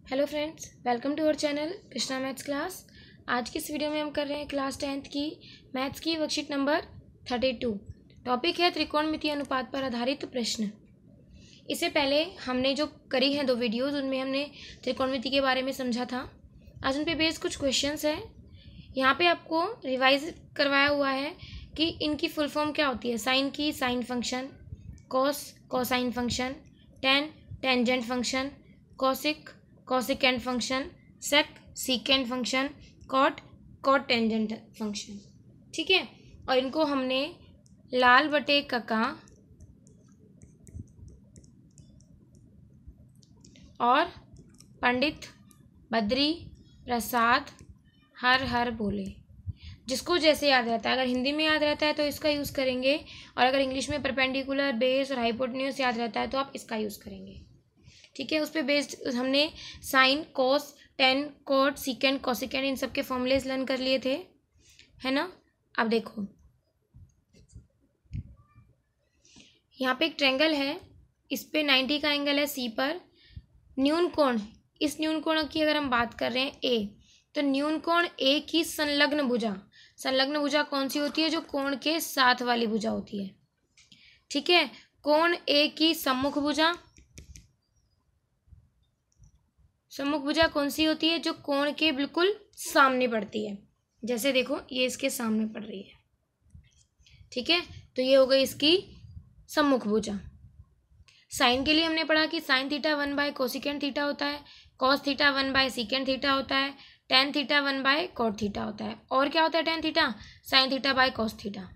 Hello friends, welcome to our channel Krishna maths class. आज की इस वीडियो में हम कर रहे हैं क्लास 10th की मैथ्स की वर्कशीट नंबर 32। टॉपिक है त्रिकोणमितीय अनुपात पर आधारित प्रश्न। इससे पहले हमने जो करी हैं 2 वीडियोस, उनमें हमने त्रिकोणमिति के बारे में समझा था। आज उन पे बेस्ड कुछ क्वेश्चंस हैं। यहाँ पे आपको रिवाइज करवाया हुआ है कि इनकी फुल फॉर्म क्या होती है। साइन की sine function, cos cosine function, tan tangent function, cosec cosecant function, sec secant function, cot cotangent function. ठीक है, और इनको हमने लाल बटे कका और पंडित बद्री प्रसाद हर हर बोले, जिसको जैसे याद रहता है। अगर हिंदी में याद रहता है तो इसका यूज़ करेंगे, और अगर इंग्लिश में परपेंडिकुलर, बेस और हाइपोटेन्यूज याद रहता है तो आप इसका यूज़ करेंगे। ठीक है, उस पर बेस्ड हमने साइन, कोस, टेन, कोट, सीकेंट, कोसिकेंट इन सब के फॉर्मूलेज लर्न कर लिए थे, है ना। अब देखो, यहाँ पे एक ट्रायंगल है, इस पे 90 का एंगल है सी पर। न्यून कोण, इस न्यून कोण की अगर हम बात कर रहे हैं ए, तो न्यून कोण ए की संलग्न भुजा कौन सी होती है? जो कोण के साथ वाली भुजा होती है। ठीक है, कोण ए की सम्मुख भुजा कौन सी होती है? जो कोण के बिल्कुल सामने पड़ती है। जैसे देखो, ये इसके सामने पड़ रही है। ठीक है, तो ये हो गई इसकी सम्मुख भुजा। साइन के लिए हमने पढ़ा कि साइन थीटा 1 कोसिकेंट थीटा होता है, कॉस थीटा 1 सीकेंट थीटा होता है, टेन थीटा 1 कॉट थीटा होता है। और क्या होता है tan theta? Sine theta by cos theta.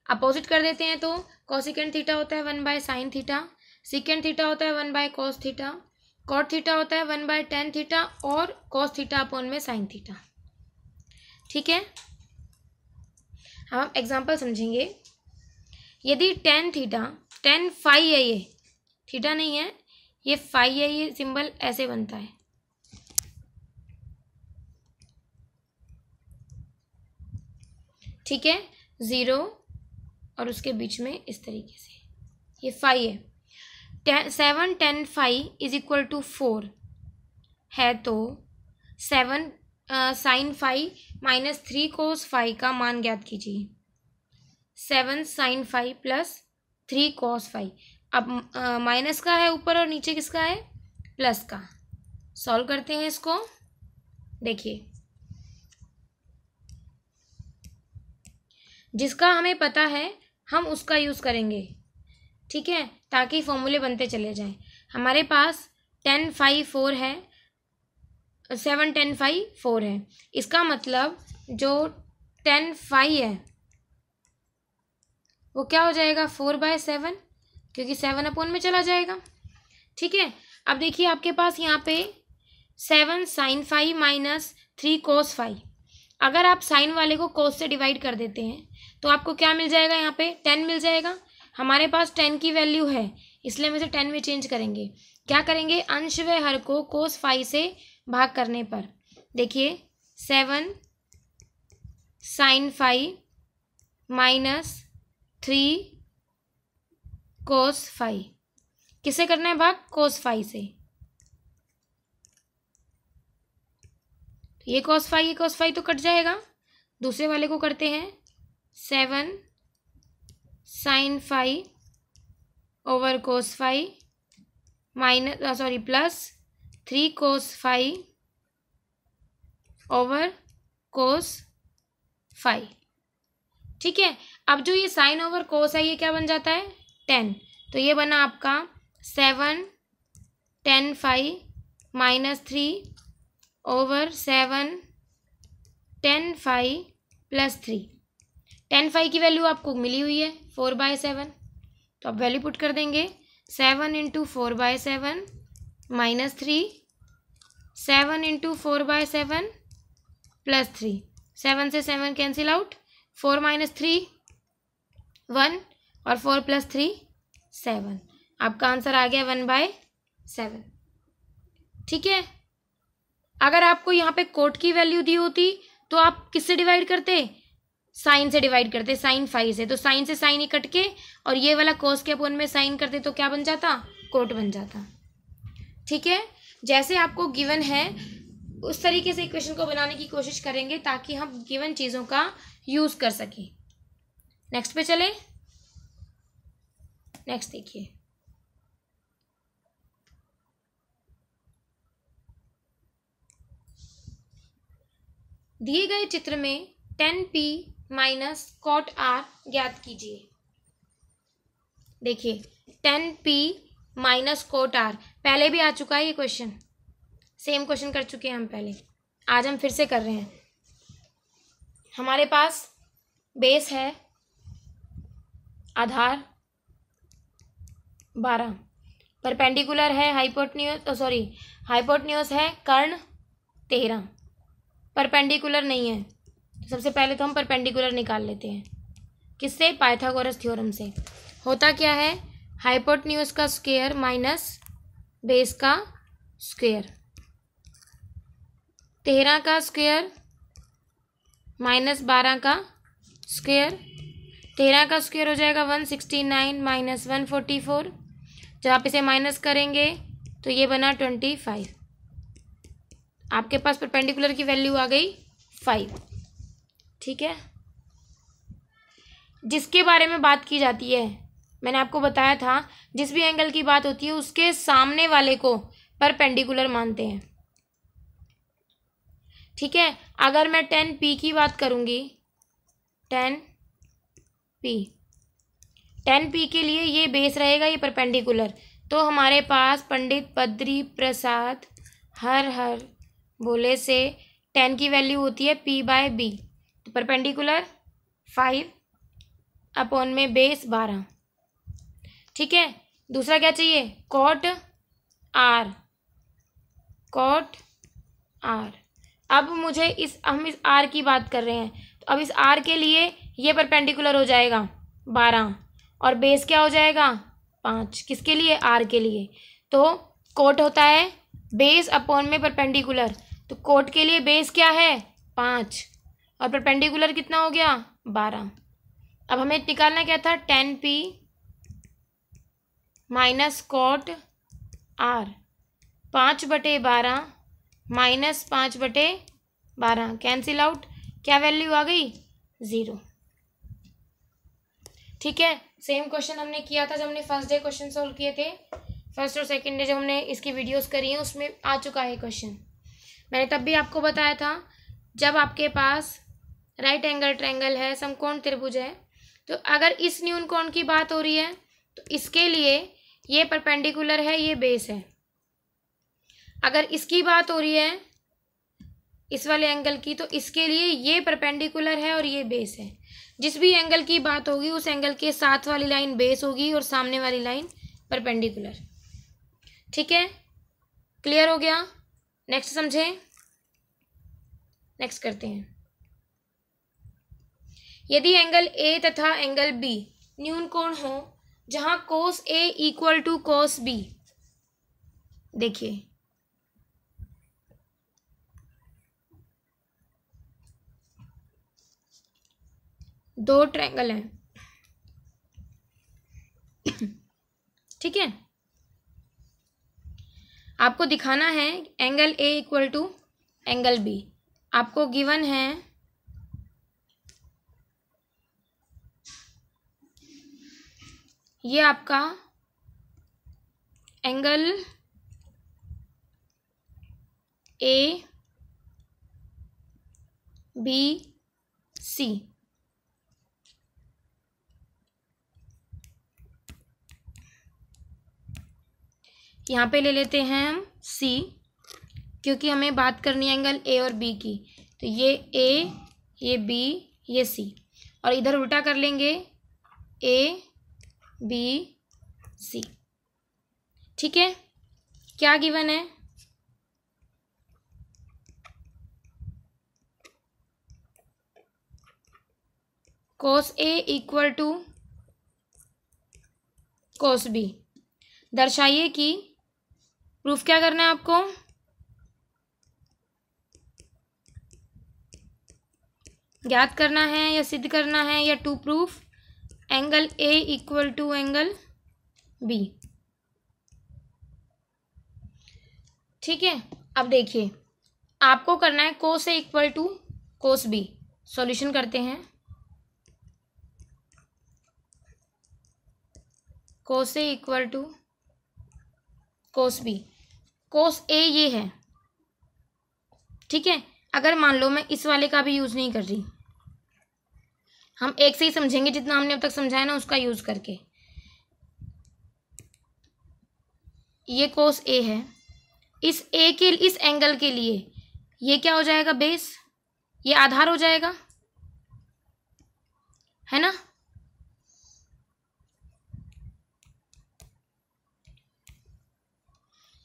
Opposite कर देते हैं तो कोसिकेंट थीटा होता है 1 साइन थीटा, सीकेंट थीटा होता है 1 कॉस थीटा, कॉट थीटा होता है 1 टेन थीटा, और कॉस थीटा अपॉन में साइन थीटा। ठीक है, अब हम एग्जाम्पल समझेंगे। यदि टेन थीटा, टेन फाई है, ये थीटा नहीं है, ये फाई है, ये सिंबल ऐसे बनता है। ठीक है, 0 और उसके बीच में इस तरीके से ये फाई है। 7 10 फाई इज इक्वल टू 4 है, तो 7 sine phi minus 3 cos phi का मान ज्ञात कीजिए। 7 sine phi plus 3 cos phi. अब माइनस का है ऊपर और नीचे किसका है? प्लस का। सॉल्व करते हैं इसको। देखिए, जिसका हमें पता है हम उसका यूज़ करेंगे। ठीक है, ताकि फॉर्मूले बनते चले जाएं। हमारे पास 10 फाई 4 है, 7 10 फाई 4 है। इसका मतलब जो 10 फाई है वो क्या हो जाएगा? 4/7, क्योंकि 7 अपॉन में चला जाएगा। ठीक है, अब देखिए आपके पास यहाँ पे 7 sine phi minus 3 cos phi. अगर आप साइन वाले को कोस से डिवाइड कर देते हैं तो आपको क्या मिल जाएगा? यहाँ पे 10 मिल जाएगा। हमारे पास 10 की वैल्यू है, इसलिए हम इसे 10 में चेंज करेंगे। क्या करेंगे? अंश व हर को कोस फाई से भाग करने पर। देखिए, 7 sine phi minus 3 cos phi, किससे करना है भाग? कोस फाई से। ये कोस फाई तो कट जाएगा। दूसरे वाले को करते हैं। 7 sine phi over cos phi minus plus 3 cos phi over cos phi. ठीक है, अब जो ये साइन ओवर कोस है, ये क्या बन जाता है? 10। तो ये बना आपका 7 10 phi minus 3 over 7 10 phi plus 3। 10 phi की वैल्यु आपको मिली हुई है 4/7, तो आप वैल्यू पुट कर देंगे। 7 इंटू 4/7 माइनस 3, 7 इंटू 4/7 प्लस 3। 7 से 7 कैंसिल आउट, 4 माइनस 3 1, और 4 प्लस 3 7। आपका आंसर आ गया 1/7। ठीक है, अगर आपको यहाँ पे कोट की वैल्यू दी होती तो आप किससे डिवाइड करते? साइन से डिवाइड करते, साइन फाई से। तो साइन से साइन ही कट के और ये वाला कोस के अपॉन में साइन करते तो क्या बन जाता? कोट बन जाता। ठीक है, जैसे आपको गिवन है उस तरीके से इक्वेशन को बनाने की कोशिश करेंगे ताकि हम गिवन चीज़ों का यूज़ कर सकें। नेक्स्ट पे चले। नेक्स्ट देखिए, दिए गए चित्र में 10p माइनस कॉट आर ज्ञात कीजिए। देखिए 10p माइनस कॉट आर पहले भी आ चुका है, ये क्वेश्चन सेम क्वेश्चन कर चुके हैं हम पहले, आज हम फिर से कर रहे हैं। हमारे पास बेस है आधार 12, परपेंडिकुलर है हाइपोटेन्यूज है कर्ण 13, परपेंडिकुलर नहीं है। तो सबसे पहले तो हम परपेंडिकुलर निकाल लेते हैं, किससे? पाइथागोरस थ्योरम से। होता क्या है, हाइपोटेन्यूज का स्क्वायर माइनस बेस का स्क्वायर, 13 का स्क्वायर माइनस 12 का स्क्वायर, 13 का स्क्वायर हो जाएगा 169 माइनस 144, जब आप इसे माइनस करेंगे तो ये बना 25। आपके पास परपेंडिकुलर की वैल्यू आ गई 5। ठीक है, जिसके बारे में बात की जाती है, मैंने आपको बताया था जिस भी एंगल की बात होती है उसके सामने वाले को परपेंडिकुलर मानते हैं। ठीक है, अगर मैं 10p की बात करूंगी, 10p के लिए ये बेस रहेगा, ये परपेंडिकुलर। तो हमारे पास पंडित बद्री प्रसाद हर हर बोले से 10 की वैल्यू होती है p/b, तो परपेंडिकुलर 5 अपॉन में बेस 12। ठीक है, दूसरा क्या चाहिए? Cot R. अब मुझे हम इस आर की बात कर रहे हैं, तो अब इस आर के लिए ये परपेंडिकुलर हो जाएगा 12 और बेस क्या हो जाएगा 5। किसके लिए? आर के लिए। तो कोट होता है बेस अपॉन में परपेंडिकुलर, तो कोट के लिए बेस क्या है 5 और परपेंडिकुलर कितना हो गया 12। अब हमें निकालना क्या था? 10p minus cot R, 5/12 minus 5/12 cancel out, क्या वैल्यू आ गई 0। ठीक है, सेम क्वेश्चन हमने किया था जब हमने फर्स्ट डे क्वेश्चन सोल्व किए थे, फर्स्ट और सेकंड डे जब हमने इसकी वीडियोस करी हैं उसमें आ चुका है क्वेश्चन। मैंने तब भी आपको बताया था जब आपके पास राइट एंगल ट्रायंगल है, समकोण त्रिभुज है, तो अगर इस न्यून कोण की बात हो रही है तो इसके लिए ये परपेंडिकुलर है, ये बेस है। अगर इसकी बात हो रही है इस वाले एंगल की, तो इसके लिए ये परपेंडिकुलर है और ये बेस है। जिस भी एंगल की बात होगी उस एंगल के साथ वाली लाइन बेस होगी और सामने वाली लाइन परपेंडिकुलर। ठीक है, क्लियर हो गया? नेक्स्ट समझे, नेक्स्ट करते हैं। यदि एंगल ए तथा एंगल बी न्यून कोण हो जहां cos A equal to cos B, देखिए दो ट्रायंगल हैं। ठीक है, आपको दिखाना है angle A equal to angle B. आपको गिवन है ये आपका एंगल ए बी सी, यहाँ पे ले लेते हैं हम सी, क्योंकि हमें बात करनी है एंगल ए और बी की। तो ये ए, ये बी, ये सी, और इधर उल्टा कर लेंगे ए बी सी। ठीक है, क्या गिवन है? Cos A equal to cos B. दर्शाइए कि प्रूफ क्या करना है आपको? ज्ञात करना है या सिद्ध करना है या to proof angle A equal to angle B. ठीक है, अब देखिए आपको करना है cos A equal to cos B. Solution करते हैं। Cos A equal to cos B. Cos A ये है, ठीक है। अगर मान लो मैं इस वाले का भी यूज नहीं कर रही, हम एक से ही समझेंगे जितना हमने अब तक समझाया ना उसका यूज करके। ये कोस ए है, इस ए के इस एंगल के लिए ये क्या हो जाएगा, बेस, ये आधार हो जाएगा, है ना।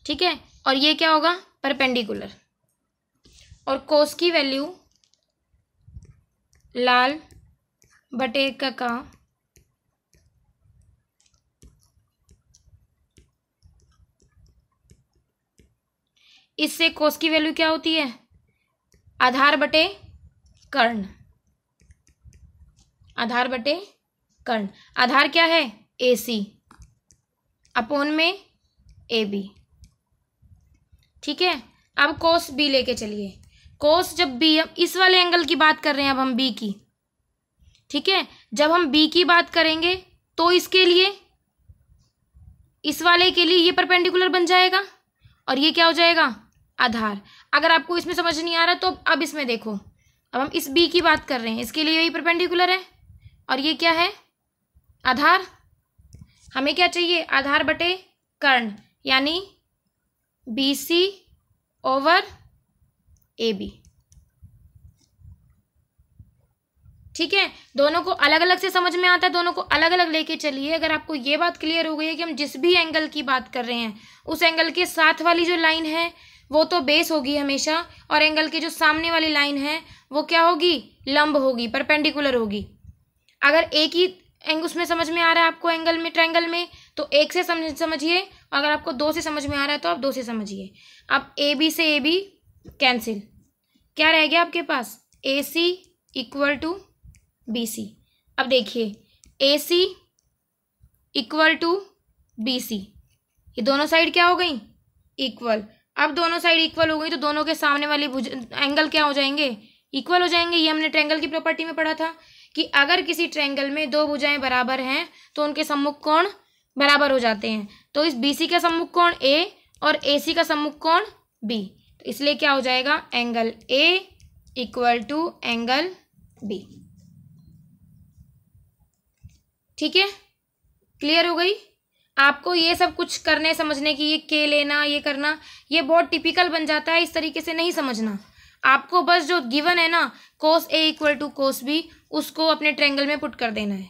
ठीक है, और ये क्या होगा, परपेंडिकुलर। और कोस की वैल्यू लाल बटे का इससे कोस की वैल्यू क्या होती है, आधार बटे कर्ण। आधार बटे कर्ण, आधार क्या है, AC अपोन में AB। ठीक है, अब कोस B लेके चलिए। कोस जब B, अब इस वाले एंगल की बात कर रहे हैं अब हम B की, ठीक है। जब हम B की बात करेंगे तो इसके लिए, इस वाले के लिए ये परपेंडिकुलर बन जाएगा और ये क्या हो जाएगा, आधार। अगर आपको इसमें समझ नहीं आ रहा तो अब इसमें देखो, अब हम इस B की बात कर रहे हैं, इसके लिए यही परपेंडिकुलर है और ये क्या है, आधार। हमें क्या चाहिए, आधार बटे कर्ण, यानी BC ओवर AB। ठीक है, दोनों को अलग अलग से समझ में आता है, दोनों को अलग अलग लेके चलिए। अगर आपको ये बात क्लियर हो गई है कि हम जिस भी एंगल की बात कर रहे हैं उस एंगल के साथ वाली जो लाइन है वो तो बेस होगी हमेशा, और एंगल की जो सामने वाली लाइन है वो क्या होगी, लंब होगी, परपेंडिकुलर होगी। अगर एक ही एंगल उसमें समझ में आ रहा है आपको एंगल में, ट्रायंगल में, तो एक से समझिए, अगर आपको दो से समझ में आ रहा है तो आप दो से समझिए। अब AB से AB कैंसिल, क्या रह गया आपके पास, AC इक्वल टू BC। अब देखिए AC इक्वल टू BC, ये दोनों साइड क्या हो गई, इक्वल। अब दोनों साइड इक्वल हो गई तो दोनों के सामने वाली एंगल क्या हो जाएंगे, इक्वल हो जाएंगे। ये हमने ट्रायंगल की प्रॉपर्टी में पढ़ा था कि अगर किसी ट्रायंगल में दो भुजाएं बराबर हैं तो उनके सम्मुख कोण बराबर हो जाते हैं। तो इस BC का सम्मुख कोण A और AC का सम्मुख कोण B, तो इसलिए क्या हो जाएगा, angle A equal to angle B। ठीक है, क्लियर हो गई। आपको ये सब कुछ करने समझने की, ये के लेना, ये करना, ये बहुत टिपिकल बन जाता है, इस तरीके से नहीं समझना। आपको बस जो गिवन है ना, cos A equal to cos B, उसको अपने ट्रायंगल में पुट कर देना है।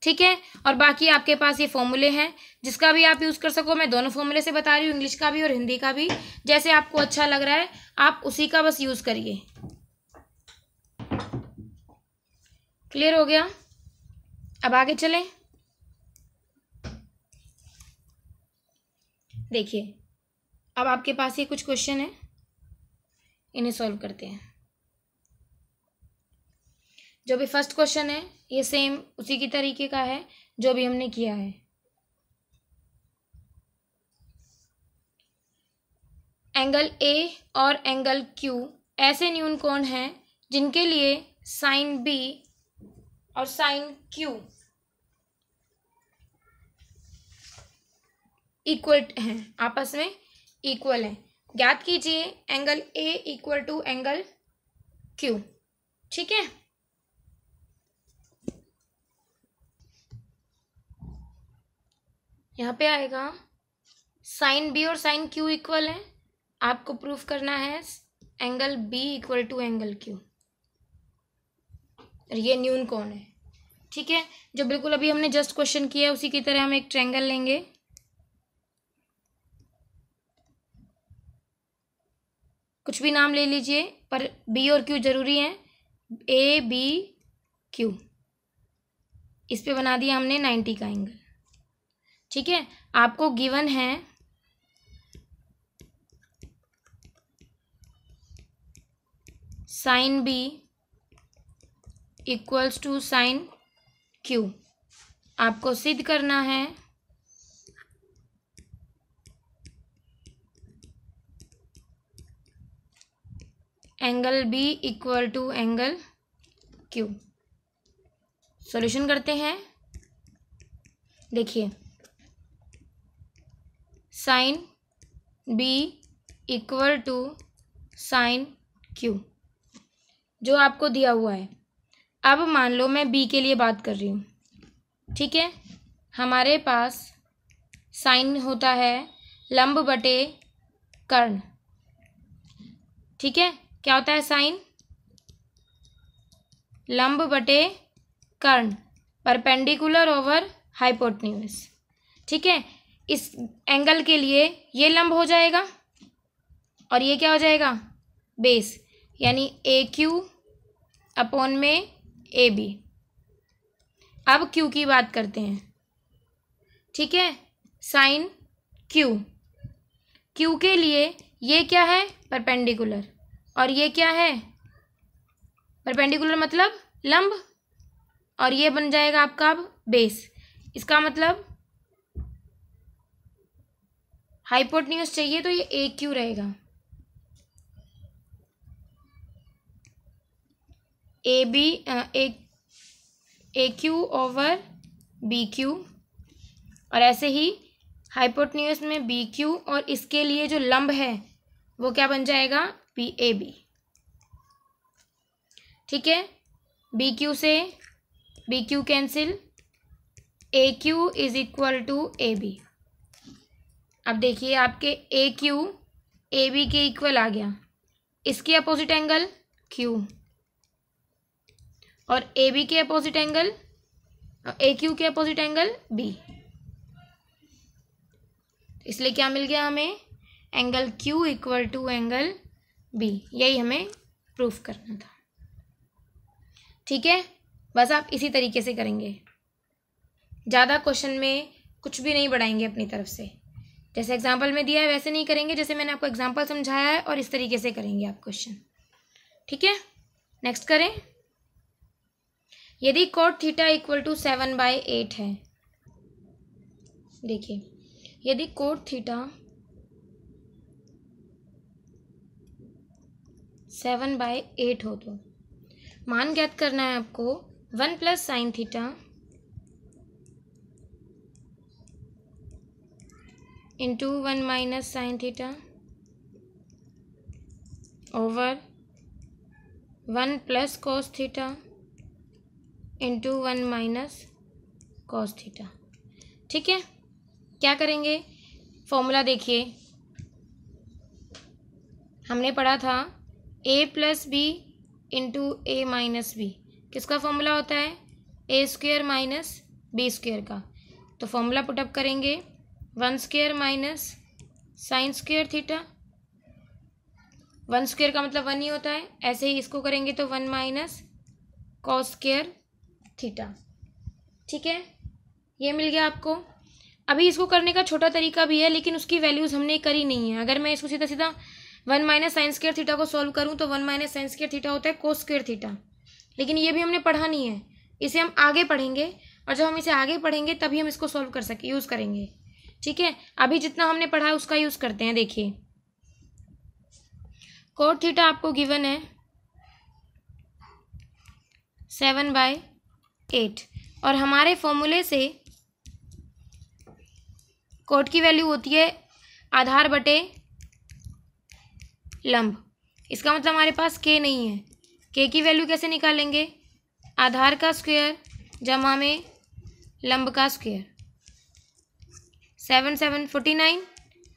ठीक है, और बाकी आपके पास ये फॉर्मूले हैं, जिसका भी आप यूज कर सको। मैं दोनों फॉर्मूले से बता रही हूँ, इंग्लिश का भी और हिंदी का भी, जैसे आपको अच्छा लग रहा है आप उसी का बस यूज करिए। क्लियर हो गया, अब आगे चलें। देखिए अब आपके पास ये कुछ क्वेश्चन है, इन्हें सॉल्व करते हैं। जो भी फर्स्ट क्वेश्चन है ये सेम उसी की तरीके का है जो भी हमने किया है। एंगल A और एंगल Q ऐसे न्यून कोण हैं जिनके लिए साइन B और साइन Q इक्वल हैं, आपस में इक्वल हैं। ज्ञात कीजिए angle A equal to angle Q। ठीक है, यहाँ पे आएगा साइन B और साइन Q इक्वल है, आपको प्रूफ करना है angle B equal to angle Q, और ये न्यून कोण है। ठीक है, जो बिल्कुल अभी हमने जस्ट क्वेश्चन किया उसी की तरह हम एक ट्रायंगल लेंगे। कुछ भी नाम ले लीजिए, पर B और Q जरूरी है, A B Q। इस पे बना दिया हमने 90 का एंगल। ठीक है, आपको गिवन है sine B equals to sine Q। आपको सिद्ध करना है angle B equal to angle Q. Solution करते हैं। देखिए sine B equal to sine Q जो आपको दिया हुआ है। अब मान लो मैं बी के लिए बात कर रही हूँ, ठीक है। हमारे पास साइन होता है लंब बटे कर्ण, ठीक है। क्या होता है साइन? लंब बटे कर्ण, परपेंडिकुलर ओवर हाइपोटेन्यूज, ठीक है। इस एंगल के लिए ये लंब हो जाएगा और ये क्या हो जाएगा? बेस, यानी ए क्यू अपॉन में ए बी। अब क्यू की बात करते हैं, ठीक है। साइन क्यू, क्यू के लिए ये क्या है? परपेंडिकुलर, और ये क्या है? परपेंडिकुलर मतलब लंब, और ये बन जाएगा आपका अब बेस। इसका मतलब हाइपोटेन्यूज चाहिए तो ये ए क्यू रहेगा, A B A Q over B Q, और ऐसे ही हाइपोटेन्यूज में बी क्यू, और इसके लिए जो लंब है वो क्या बन जाएगा? बी ए बी, ठीक है। बी क्यू से B Q cancel, A Q is equal to A B. अब देखिए आपके ए क्यू ए बी के इक्वल आ गया, इसके अपोजिट एंगल क्यू, और ए बी के अपोजिट एंगल, ए क्यू के अपोजिट एंगल बी। इसलिए क्या मिल गया हमें? Angle Q equal to angle B. यही हमें प्रूफ करना था, ठीक है। बस आप इसी तरीके से करेंगे, ज़्यादा क्वेश्चन में कुछ भी नहीं बढ़ाएंगे अपनी तरफ से। जैसे एग्जाम्पल में दिया है वैसे नहीं करेंगे, जैसे मैंने आपको एग्जाम्पल समझाया है और इस तरीके से करेंगे आप क्वेश्चन, ठीक है। नेक्स्ट करें। यदि कोट थीटा इक्वल टू 7/8 है, देखिए यदि कोट थीटा 7/8 हो तो मान ज्ञात करना है आपको 1 + sin theta into 1 - sin theta over 1 + cos theta into 1 - cos theta, ठीक है। क्या करेंगे? फॉर्मूला देखिए, हमने पढ़ा था a + b into a - b। किसका फॉर्मूला होता है? a² - b² का। तो फॉर्मूला पुटअप करेंगे 1² - sin² थीटा, 1² का मतलब 1 ही होता है। ऐसे ही इसको करेंगे तो 1 - cos² थीटा, ठीक है। ये मिल गया आपको। अभी इसको करने का छोटा तरीका भी है, लेकिन उसकी वैल्यूज़ हमने करी नहीं है। अगर मैं इसको सीधा सीधा 1 - sin² थीटा को सॉल्व करूँ तो 1 - sin² थीटा होता है cos² थीटा, लेकिन ये भी हमने पढ़ा नहीं है, इसे हम आगे पढ़ेंगे, और जब हम इसे आगे पढ़ेंगे तभी हम इसको सॉल्व कर सके यूज़ करेंगे, ठीक है। अभी जितना हमने पढ़ा है उसका यूज़ करते हैं। देखिए कोट थीटा आपको गिवन है 7/8, और हमारे फॉर्मूले से कोट की वैल्यू होती है आधार बटे लंब। इसका मतलब हमारे पास के नहीं है। के की वैल्यू कैसे निकालेंगे? आधार का स्क्वायर जमा में लंब का स्क्वायर। 7 × 7 = 49,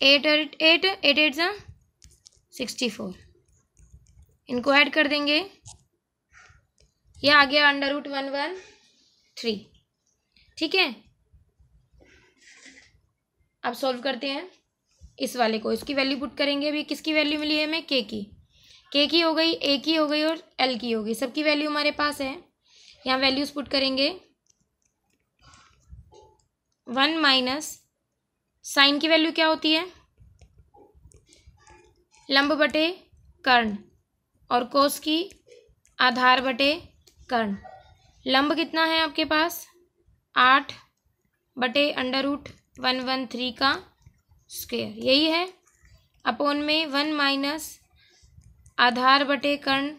8 × 8 = 8 × 64। इनको ऐड कर देंगे, यह आ गया √113, ठीक है। अब सॉल्व करते हैं इस वाले को, इसकी वैल्यू पुट करेंगे। अभी किसकी वैल्यू मिली है हमें? के की हो गई, ए की हो गई और एल की हो गई, सबकी वैल्यू हमारे पास है। यहाँ वैल्यूज पुट करेंगे। 1 - साइन की वैल्यू क्या होती है? लंब बटे कर्ण, और कोस की आधार बटे कर्ण। लंब कितना है आपके पास? 8 बटे √113 का स्क्वायर, यही है, अपॉन में 1 - आधार बटे कर्ण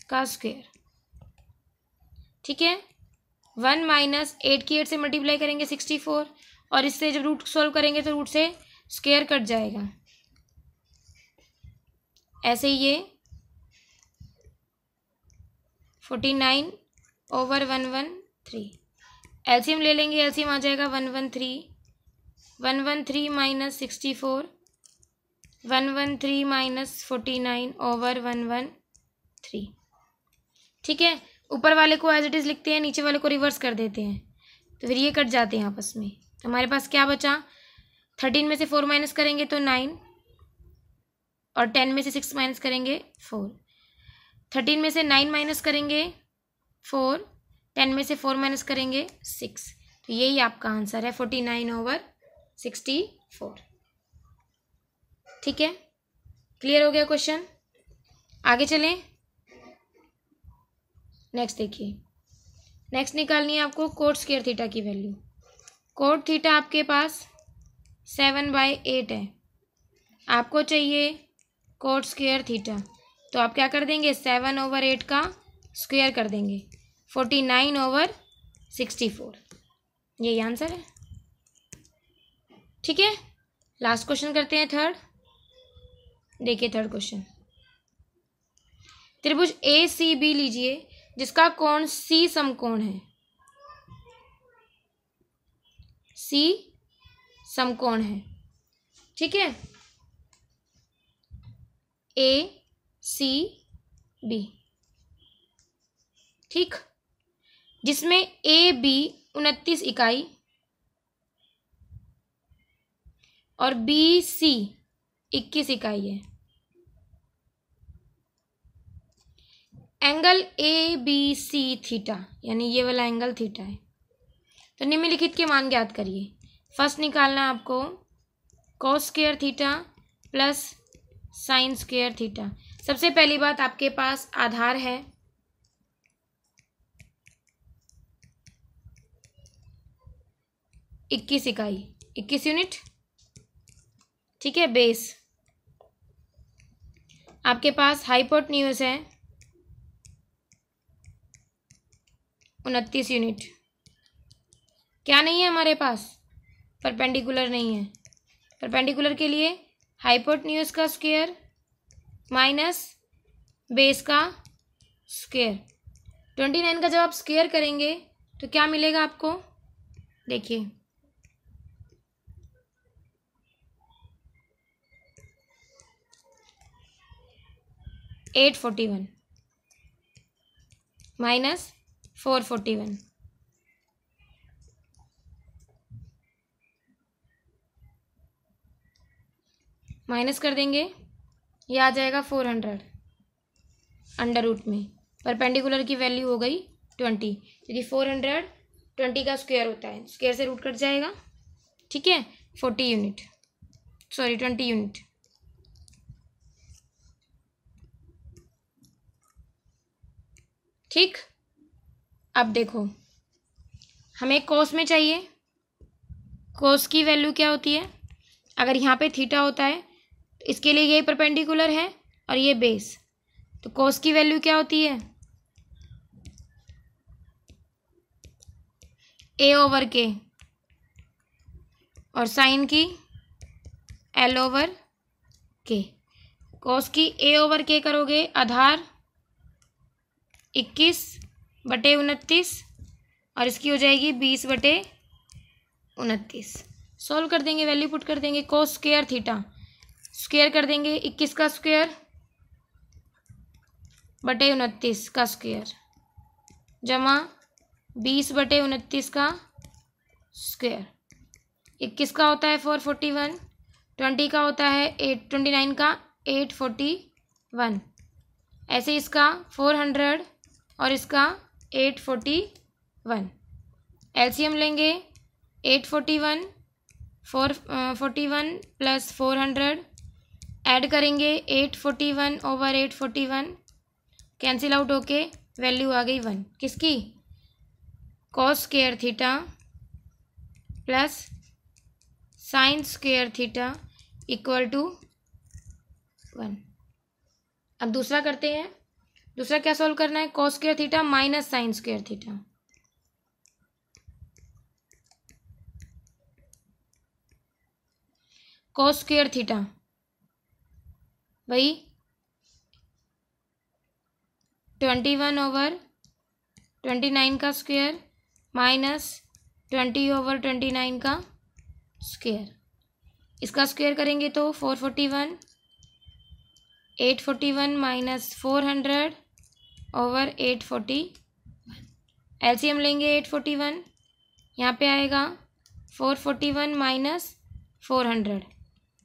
का स्क्वायर। ठीक है, 1 माइनस 8 की 8 से मल्टीप्लाई करेंगे 64, और इससे जब रूट सॉल्व करेंगे तो रूट से स्क्वायर कट जाएगा। ऐसे ही ये 49 ओवर 113। एलसीएम ले लेंगे, एलसीएम आ जाएगा 113 माइनस 64, 113 माइनस 49 ओवर 113। ठीक है, ऊपर वाले को एज इट इज़ लिखते हैं, नीचे वाले को रिवर्स कर देते हैं, तो फिर ये कट जाते हैं आपस में। तो हमारे पास क्या बचा, 13 में से 4 माइनस करेंगे तो 9, और 10 में से 6 माइनस करेंगे 4। 13 में से 9 माइनस करेंगे 4, 10 में से 4 माइनस करेंगे 6। तो यही आपका आंसर है 49 ओवर 64। ठीक है, क्लियर हो गया क्वेश्चन। आगे चलें, नेक्स्ट देखिए। नेक्स्ट निकालनी है आपको कोट स्क्वायर थीटा की वैल्यू। कोट थीटा आपके पास 7/8 है, आपको चाहिए कोट स्क्वायर थीटा। तो आप क्या कर देंगे, 7 ओवर 8 का स्क्वायर कर देंगे, 49 ओवर 64। यही आंसर है। ठीक है, लास्ट क्वेश्चन करते हैं, थर्ड। देखिए थर्ड क्वेश्चन, त्रिभुज ACB लीजिए जिसका कोण C समकोण है। C समकोण है, ठीक है, ACB, ठीक, जिसमें AB 29 इकाई और BC 21 इकाई है। एंगल ABC थीटा, यानी ये वाला एंगल थीटा है। तो निम्नलिखित के मान ज्ञात करिए। फर्स्ट निकालना है आपको cos square theta plus sine square theta. सबसे पहली बात, आपके पास आधार है 21 इकाई, 21 यूनिट, ठीक है। बेस आपके पास हाइपोटेन्यूज है 29 यूनिट। क्या नहीं है हमारे पास, परपेंडिकुलर नहीं है। परपेंडिकुलर के लिए हाइपोटेन्यूज का स्क्वायर माइनस बेस का स्क्वायर। 29 का जब आप स्क्वायर करेंगे तो क्या मिलेगा आपको, देखिए 841 माइनस 441, माइनस कर देंगे, ये आ जाएगा 400 अंडर रूट में। परपेंडिकुलर की वैल्यू हो गई 20, क्योंकि 400 20 का स्क्वायर होता है, स्क्वायर से रूट कट जाएगा, ठीक है। 40 यूनिट, सॉरी 20 यूनिट। ठीक, अब देखो हमें कोस में चाहिए, कोस की वैल्यू क्या होती है, अगर यहाँ पे थीटा होता है तो इसके लिए ये परपेंडिकुलर है और ये बेस, तो कोस की वैल्यू क्या होती है, A ओवर के, और साइन की L ओवर के। कोस की A ओवर के करोगे, आधार 21/29 और इसकी हो जाएगी 20/29। सॉल्व कर देंगे, वैल्यू पुट कर देंगे। कोस स्क्वायर थीटा स्क्वायर कर देंगे, 21 का स्क्वायर बटे 29 का स्क्वायर जमा 20/29 का स्क्वायर। 21 का होता है 441, 20 का होता है 29 का 841, ऐसे इसका 400 और इसका 841। एलसीएम लेंगे, 841 441 प्लस 400 ऐड करेंगे 841 ओवर 841, कैंसिल आउट होके वैल्यू आ गई 1। किसकी, cos square theta plus sine square theta equal to 1। अब दूसरा करते हैं। दूसरा क्या सॉल्व करना है, cos square theta minus sign square theta. Cos square theta वही 21/29 का स्क्वायर माइनस 20/29 का स्क्वायर। इसका स्क्वायर करेंगे तो 441, 841 माइनस 400/841। एलसीएम लेंगे 841, यहाँ पे आएगा 441 माइनस 400,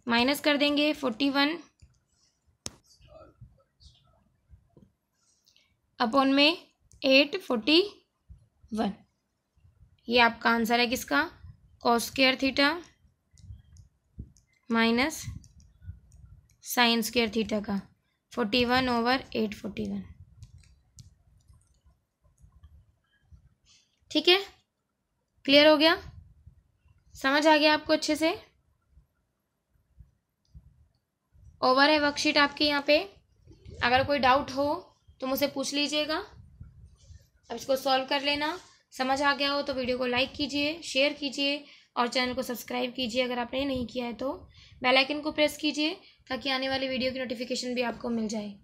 माइनस कर देंगे 41 अपॉन में 841। ये आपका आंसर है किसका, cos square theta minus sign square theta का 41/841। ठीक है, क्लियर हो गया, समझ आ गया आपको अच्छे से। ओवर है वर्कशीट आपकी यहाँ पे, अगर कोई डाउट हो तो मुझसे पूछ लीजिएगा। अब इसको सॉल्व कर लेना। समझ आ गया हो तो वीडियो को लाइक कीजिए, शेयर कीजिए और चैनल को सब्सक्राइब कीजिए अगर आपने नहीं किया है तो। बेल आइकन को प्रेस कीजिए ताकि आने वाली वीडियो की नोटिफिकेशन भी आपको मिल जाए।